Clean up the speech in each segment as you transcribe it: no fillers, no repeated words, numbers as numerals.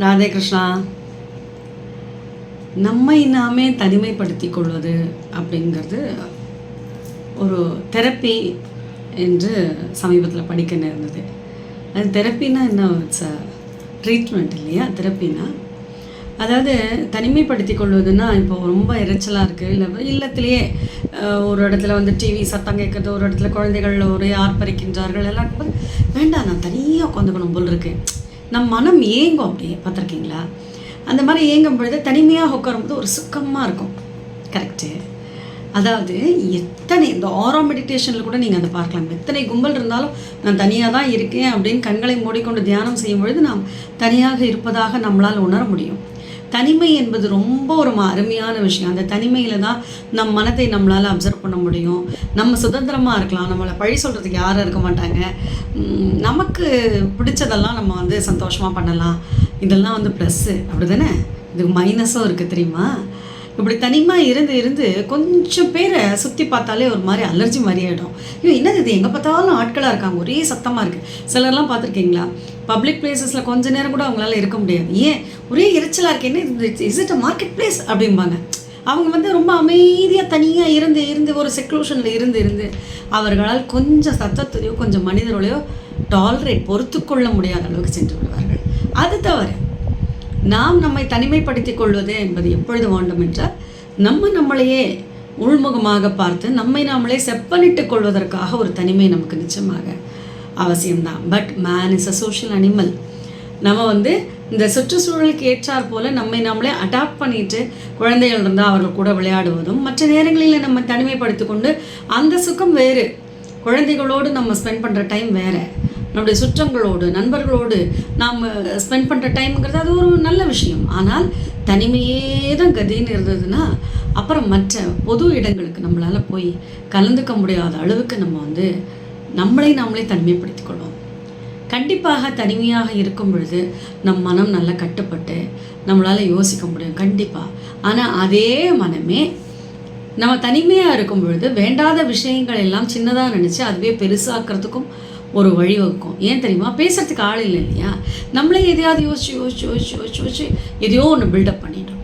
ராதே கிருஷ்ணா. நம்மை நாமே தனிமைப்படுத்திக் கொள்வது அப்படிங்கிறது ஒரு தெரப்பி என்று சமீபத்தில் படிக்க நேர்ந்தது. அது தெரப்பின்னா என்ன, இட்ஸ் ட்ரீட்மெண்ட் இல்லையா? தெரப்பின்னா அதாவது தனிமைப்படுத்தி கொள்வதுன்னா, இப்போ ரொம்ப இறைச்சலாக இருக்குது, இல்லை இல்லத்திலேயே ஒரு இடத்துல வந்து டிவி சத்தம் கேட்குறது, ஒரு இடத்துல குழந்தைகள் ஒரே ஆர்ப்பரிக்கின்றார்கள் எல்லாம் இருக்கும்போது, வேண்டாம் நான் தனியாக உட்காந்துக்கணும் போல் இருக்கு, நம் மனம் ஏங்கும். அப்படியே பார்த்துருக்கீங்களா? அந்த மாதிரி ஏங்கும் பொழுது தனிமையாக உட்காரும்போது ஒரு சுக்கமாக இருக்கும். கரெக்டு. அதாவது எத்தனை இந்த ஆரோ மெடிடேஷனில் கூட நீங்கள் அதை பார்க்கலாம். எத்தனை கும்பல் இருந்தாலும் நான் தனியாக தான் இருக்கேன் அப்படின்னு கண்களை மூடிக்கொண்டு தியானம் செய்யும் பொழுது நாம் தனியாக இருப்பதாக நம்மளால் உணர முடியும். தனிமை என்பது ரொம்ப ஒரு அருமையான விஷயம். அந்த தனிமையில் தான் நம் மனத்தை நம்மளால் அப்சர்வ் பண்ண முடியும். நம்ம சுதந்திரமாக இருக்கலாம், நம்மளை பழி சொல்கிறதுக்கு யாரும் இருக்க மாட்டாங்க, நமக்கு பிடிச்சதெல்லாம் நம்ம வந்து சந்தோஷமாக பண்ணலாம். இதெல்லாம் வந்து ப்ளஸ்ஸு, அப்படி தானே? இதுக்கு மைனஸும் இருக்குது தெரியுமா? இப்படி தனிமாக இருந்து கொஞ்சம் பேரை சுற்றி பார்த்தாலே ஒரு மாதிரி அலர்ஜி மாதிரி ஆகிடும். ஐயோ என்னது இது, எங்கே பார்த்தாலும் ஆட்களாக இருக்காங்க, ஒரே சத்தமாக இருக்குது. சிலர்லாம் பார்த்துருக்கீங்களா, பப்ளிக் பிளேசஸில் கொஞ்ச நேரம் கூட அவங்களால இருக்க முடியாது. ஏன்? ஒரே இறைச்சலாக இருக்கு. என்ன is it a market place அப்படிம்பாங்க. அவங்க வந்து ரொம்ப அமைதியாக தனியாக இருந்து ஒரு செக்லூஷனில் இருந்து அவர்களால் கொஞ்சம் சத்தத்தையோ கொஞ்சம் மனிதர்களையோ டாலரேட் பொறுத்துக்கொள்ள முடியாத அளவுக்கு சென்று விடுவார்கள். அது தவிர நாம் நம்மை தனிமைப்படுத்திக் கொள்வது என்பது எப்பொழுது வேண்டும் என்றால், நம்மளையே உள்முகமாக பார்த்து நம்மை நாமளே செப்பனிட்டுக் கொள்வதற்காக ஒரு தனிமை நமக்கு நிச்சயமாக அவசியம்தான். But man is a social animal. நம்ம வந்து இந்த சுற்றுச்சூழலுக்கு ஏற்றாற் போல நம்மை நாமளே அடாப்ட் பண்ணிட்டு, குழந்தைகள் இருந்தால் அவர்கள் கூட விளையாடுவதும், மற்ற நேரங்களில் நம்ம தனிமைப்படுத்தி கொண்டு அந்த சுகம் வேறு. குழந்தைகளோடு நம்ம ஸ்பெண்ட் பண்ணுற டைம் வேறு, நம்முடைய சுற்றங்களோடு நண்பர்களோடு நாம் ஸ்பெண்ட் பண்ணுற டைமுங்கிறது அது ஒரு நல்ல விஷயம். ஆனால் தனிமையே தான் கதின்னு இருந்ததுன்னா, அப்புறம் மற்ற பொது இடங்களுக்கு நம்மளால் போய் கலந்துக்க முடியாத அளவுக்கு நம்ம வந்து நாமளே தனிமைப்படுத்திக் கொள்வோம். கண்டிப்பாக தனிமையாக இருக்கும் பொழுது நம் மனம் நல்லா கட்டுப்பட்டு நம்மளால் யோசிக்க முடியும் கண்டிப்பாக. ஆனால் அதே மனமே நம்ம தனிமையாக இருக்கும் பொழுது வேண்டாத விஷயங்கள் எல்லாம் சின்னதாக நினச்சி அதுவே பெருசாக்கிறதுக்கும் ஒரு வழிவகுக்கும். ஏன் தெரியுமா? பேசுகிறதுக்கு ஆள் இல்லை இல்லையா? நம்மளே எதையாவது யோசிச்சு எதையோ ஒன்று பில்டப் பண்ணிட்டோம்.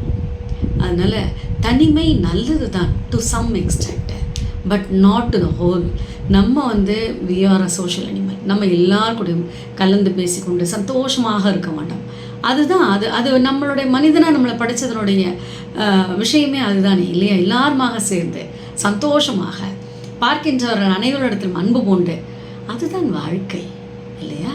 அதனால் தனிமை நல்லது தான் to some extent, but not to the whole. நம்ம வந்து we are a social animal. நம்ம எல்லாருக்கூடையும் கலந்து பேசிக்கொண்டு சந்தோஷமாக இருக்க மாட்டோம். அதுதான் அது நம்மளுடைய மனிதனாக நம்மளை படித்ததனுடைய விஷயமே அதுதானே இல்லையா? எல்லாருமாக சேர்ந்து சந்தோஷமாக பார்க்கின்றவர்கள் அனைவரிடத்திலும் அன்பு கொண்டு, அதுதான் வாழ்க்கை இல்லையா?